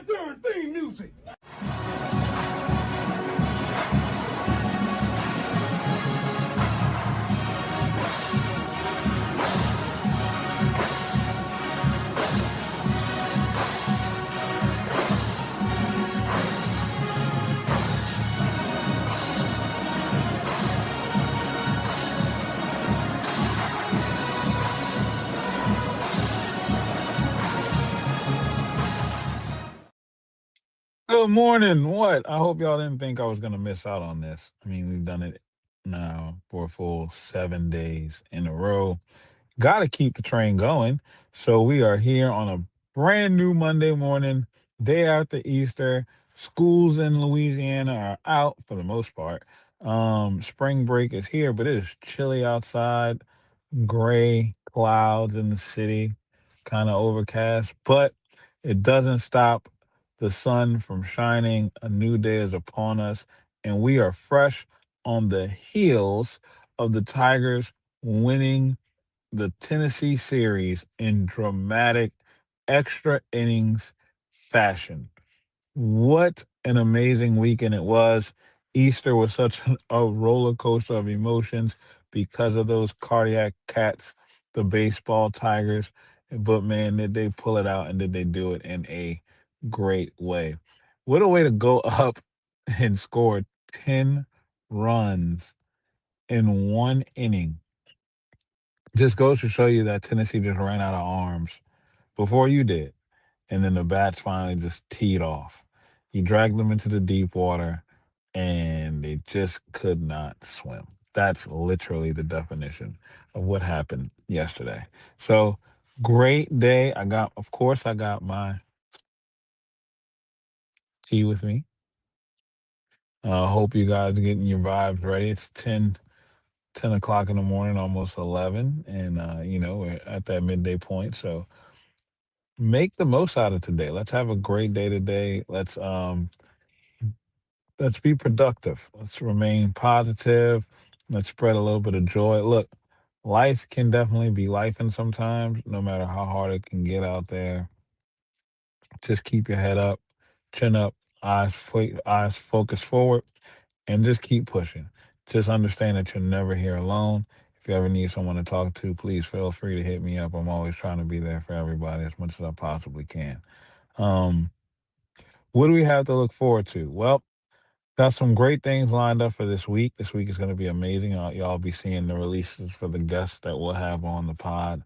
goddamn theme music. Good morning. What? I hope y'all didn't think I was gonna miss out on this. I mean, we've done it now for a full 7 days in a row. Got to keep the train going. So we are here on a brand new Monday morning, day after Easter. Schools in Louisiana are out for the most part. Spring break is here, but it is chilly outside, gray clouds in the city, kind of overcast, but it doesn't stop the sun from shining. A new day is upon us, and we are fresh on the heels of the Tigers winning the Tennessee series in dramatic extra innings fashion. What an amazing weekend it was. Easter was such a roller coaster of emotions because of those cardiac cats, the baseball tigers. But man, did they pull it out and did they do it in a great way? What a way to go up and score 10 runs in one inning. Just goes to show you that Tennessee just ran out of arms before you did. And then the bats finally just teed off. You dragged them into the deep water and they just could not swim. That's literally the definition of what happened yesterday. So great day. Of course, I got my tea with me. Hope you guys are getting your vibes ready. It's 10 o'clock in the morning, almost 11. And, we're at that midday point. So make the most out of today. Let's have a great day today. Let's be productive. Let's remain positive. Let's spread a little bit of joy. Look, life can definitely be life, and sometimes, no matter how hard it can get out there, just keep your head up, chin up, eyes focused forward, and just keep pushing. Just understand that you're never here alone. If you ever need someone to talk to, please feel free to hit me up. I'm always trying to be there for everybody as much as I possibly can. Um, what do we have to look forward to? Well, got some great things lined up for this week. This week is going to be amazing. Y'all be seeing the releases for the guests that we'll have on the pod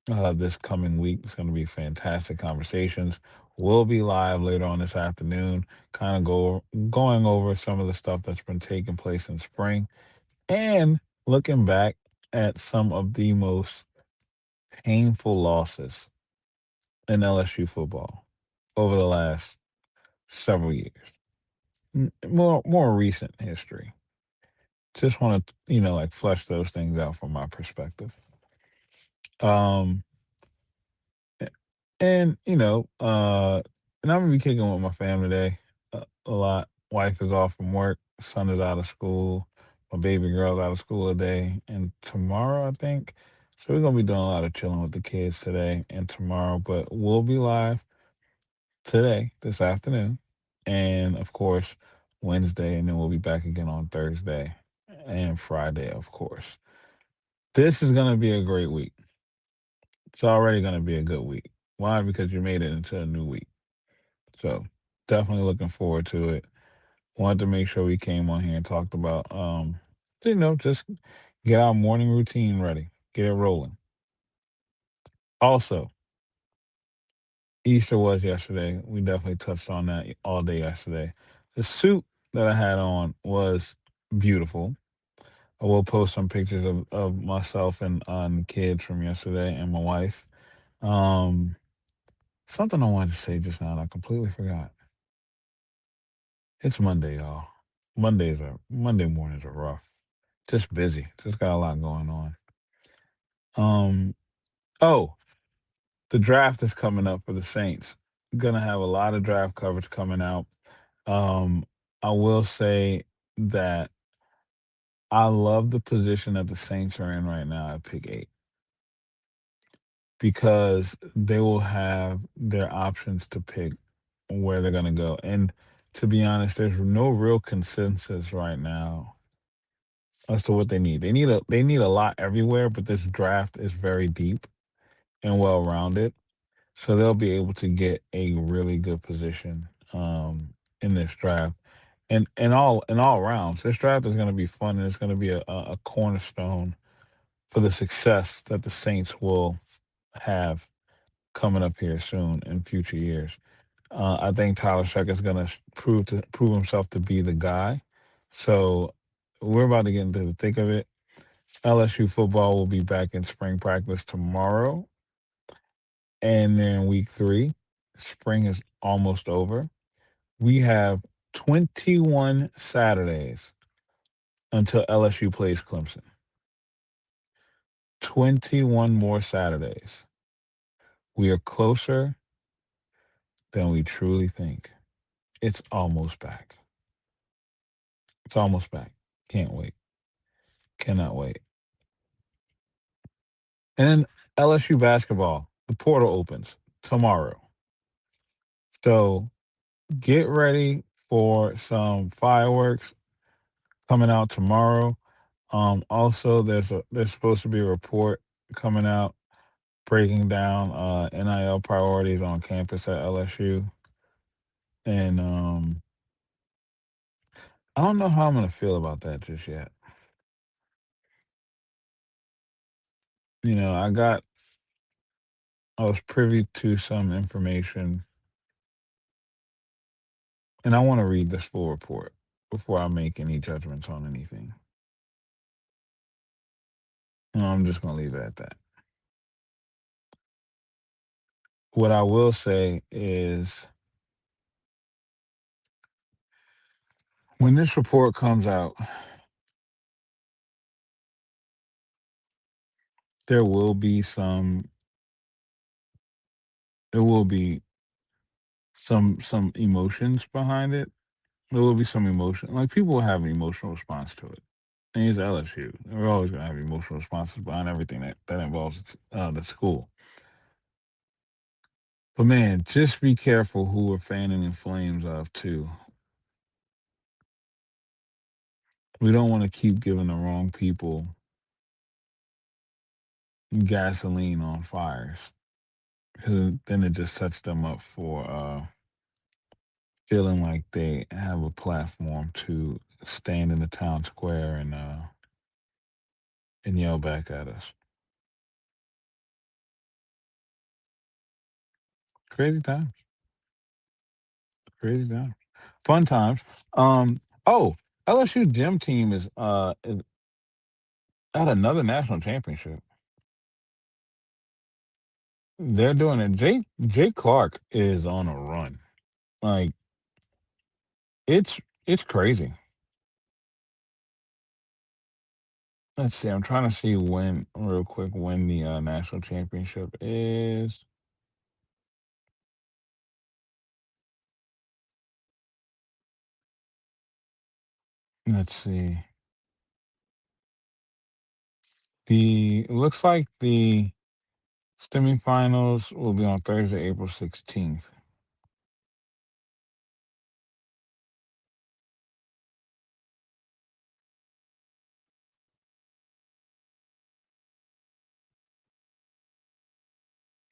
this coming week. It's going to be fantastic conversations. We'll be live later on this afternoon, kind of going over some of the stuff that's been taking place in spring and looking back at some of the most painful losses in LSU football over the last several years. More recent history. Just want to, like flesh those things out from my perspective. Um, a- and and I'm gonna be kicking with my family today a lot. Wife is off from work. Son is out of school. My baby girl's out of school today and tomorrow, I think. So we're gonna be doing a lot of chilling with the kids today and tomorrow. But we'll be live today, this afternoon, and of course Wednesday, and then we'll be back again on Thursday and Friday, of course. This is going to be a great week. It's already going to be a good week. Why? Because you made it into a new week. So definitely looking forward to it. Wanted to make sure we came on here and talked about, just get our morning routine ready, get it rolling. Also, Easter was yesterday. We definitely touched on that all day yesterday. The suit that I had on was beautiful. I will post some pictures of myself and kids from yesterday and my wife. Um, Something I wanted to say just now, and I completely forgot. It's Monday, y'all. Monday mornings are rough. Just busy. Just got a lot going on. Um, oh, the draft is coming up for the Saints. Gonna have a lot of draft coverage coming out. Um, I will say that I love the position that the Saints are in right now at pick 8 because they will have their options to pick where they're gonna go. And to be honest, there's no real consensus right now as to what they need. They need a lot everywhere, but this draft is very deep and well rounded. So they'll be able to get a really good position in this draft. And in all rounds, this draft is gonna be fun and it's gonna be a cornerstone for the success that the Saints will have coming up here soon in future years. I think Tyler Sheck is going to prove himself to be the guy. So we're about to get into the thick of it. LSU football will be back in spring practice tomorrow, and then week 3, spring is almost over. We have 21 Saturdays until LSU plays Clemson. 21 more Saturdays. We are closer than we truly think. It's almost back. It's almost back. Can't wait. Cannot wait. And then LSU basketball, the portal opens tomorrow. So get ready for some fireworks coming out tomorrow. Also, there's supposed to be a report coming out breaking down NIL priorities on campus at LSU. And I don't know how I'm gonna feel about that just yet. I was privy to some information, and I want to read this full report before I make any judgments on anything. No, I'm just gonna leave it at that. What I will say is when this report comes out, there will be some there will be some emotions behind it. There will be some emotion. Like people will have an emotional response to it. And it's LSU. We're always gonna have emotional responses behind everything that involves the school. But man, just be careful who we're fanning the flames of too. We don't want to keep giving the wrong people gasoline on fires, 'cause then it just sets them up for feeling like they have a platform to stand in the town square and yell back at us. Crazy times, crazy times, fun times. Oh, LSU gym team is at another national championship. They're doing it. Jay Clark is on a run. Like it's crazy. Let's see. I'm trying to see when real quick when the national championship is. Let's see. The it looks like the semifinals will be on Thursday, April 16th.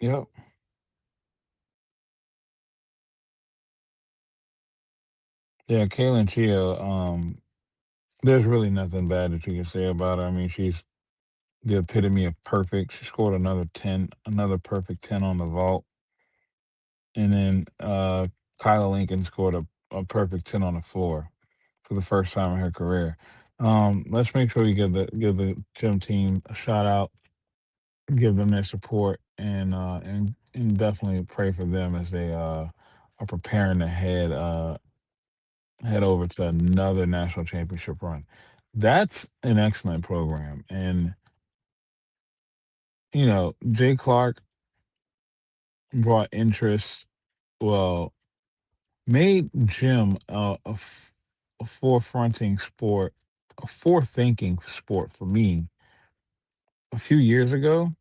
Yep. Yeah, Kaylin Chia, there's really nothing bad that you can say about her. I mean, she's the epitome of perfect. She scored another 10, another perfect 10 on the vault. And then Kyla Lincoln scored a perfect 10 on the floor for the first time in her career. Let's make sure we give the gym team a shout out, give them their support, and definitely pray for them as they are preparing to head over to another national championship run. That's an excellent program, and Jay Clark brought interest. Well, made gym a forefronting sport, a forethinking sport for me a few years ago.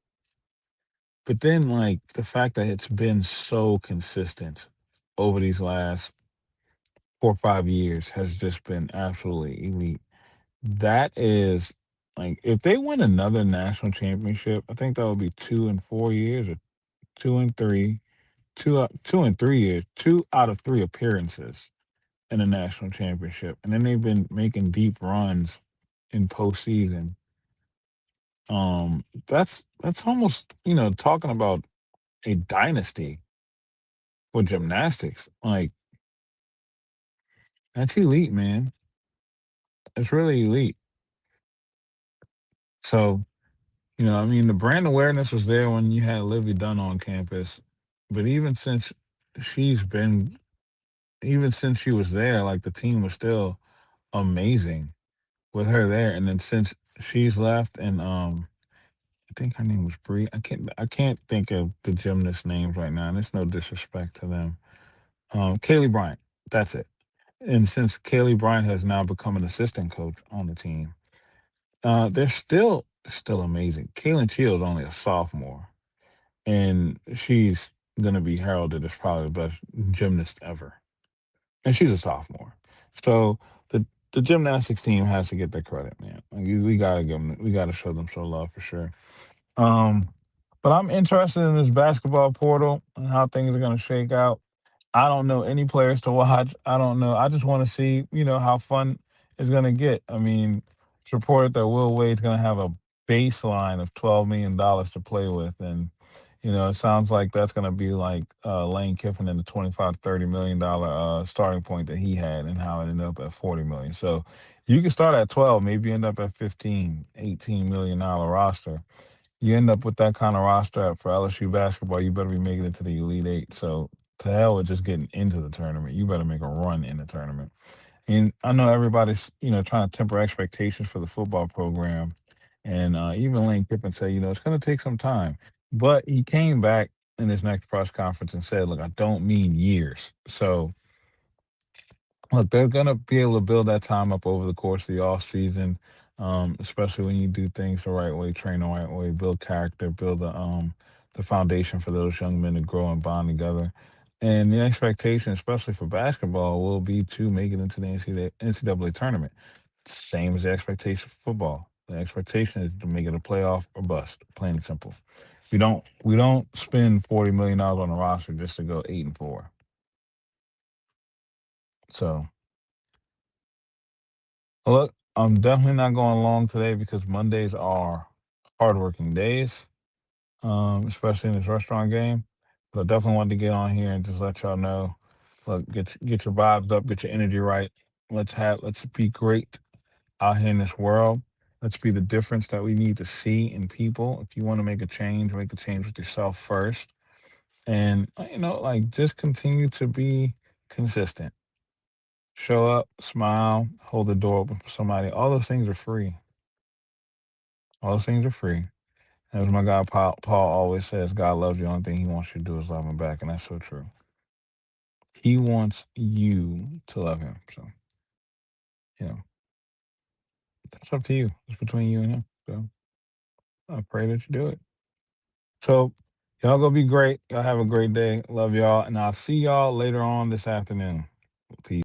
But then, like the fact that it's been so consistent over these last 4 or 5 years has just been absolutely elite. That is like if they win another national championship, I think that would be 2 in 4 years or 2 and 3, 2 and 3 years, 2 out of 3 appearances in a national championship, and then they've been making deep runs in postseason. That's almost talking about a dynasty for gymnastics. Like that's elite, man. It's really elite. So I mean, the brand awareness was there when you had Livy Dunn on campus, but she's been, even since she was there, like the team was still amazing with her there. And then since she's left, and I think her name was Bree. I can't think of the gymnast names right now, and it's no disrespect to them. Kaylee Bryant, that's it. And since Kaylee Bryant has now become an assistant coach on the team, they're still amazing. Kaylin Chill's only a sophomore, and she's gonna be heralded as probably the best gymnast ever. And she's a sophomore, so the gymnastics team has to get their credit, man. Like, we gotta give them, we gotta show them some love for sure. Um, but I'm interested in this basketball portal and how things are gonna shake out. I don't know any players to watch. I don't know. I just want to see, how fun it's going to get. I mean, it's reported that Will Wade's going to have a baseline of $12 million to play with. And, it sounds like that's going to be like Lane Kiffin and the 25 $30 million starting point that he had, and how it ended up at 40 million. So you can start at 12, maybe end up at 15, $18 million roster. You end up with that kind of roster for LSU basketball, you better be making it to the Elite Eight. So to hell with just getting into the tournament. You better make a run in the tournament. And I know everybody's, trying to temper expectations for the football program. And even Lane Kiffin said, it's going to take some time. But he came back in his next press conference and said, look, I don't mean years. So look, they're gonna be able to build that time up over the course of the off season, especially when you do things the right way, train the right way, build character, build the foundation for those young men to grow and bond together. And the expectation, especially for basketball, will be to make it into the NCAA tournament. Same as the expectation for football. The expectation is to make it a playoff or bust, plain and simple. We don't spend $40 million on a roster just to go 8-4. So look, I'm definitely not going long today because Mondays are hardworking days, especially in this restaurant game. But I definitely wanted to get on here and just let y'all know. Look, get your vibes up, get your energy right. Let's be great out here in this world. Let's be the difference that we need to see in people. If you want to make a change with yourself first. And like, just continue to be consistent. Show up, smile, hold the door open for somebody. All those things are free. All those things are free. As my guy Paul always says, God loves you. The only thing he wants you to do is love him back. And that's so true. He wants you to love him. So, you know, that's up to you. It's between you and him. So I pray that you do it. So y'all go be great. Y'all have a great day. Love y'all. And I'll see y'all later on this afternoon. Peace.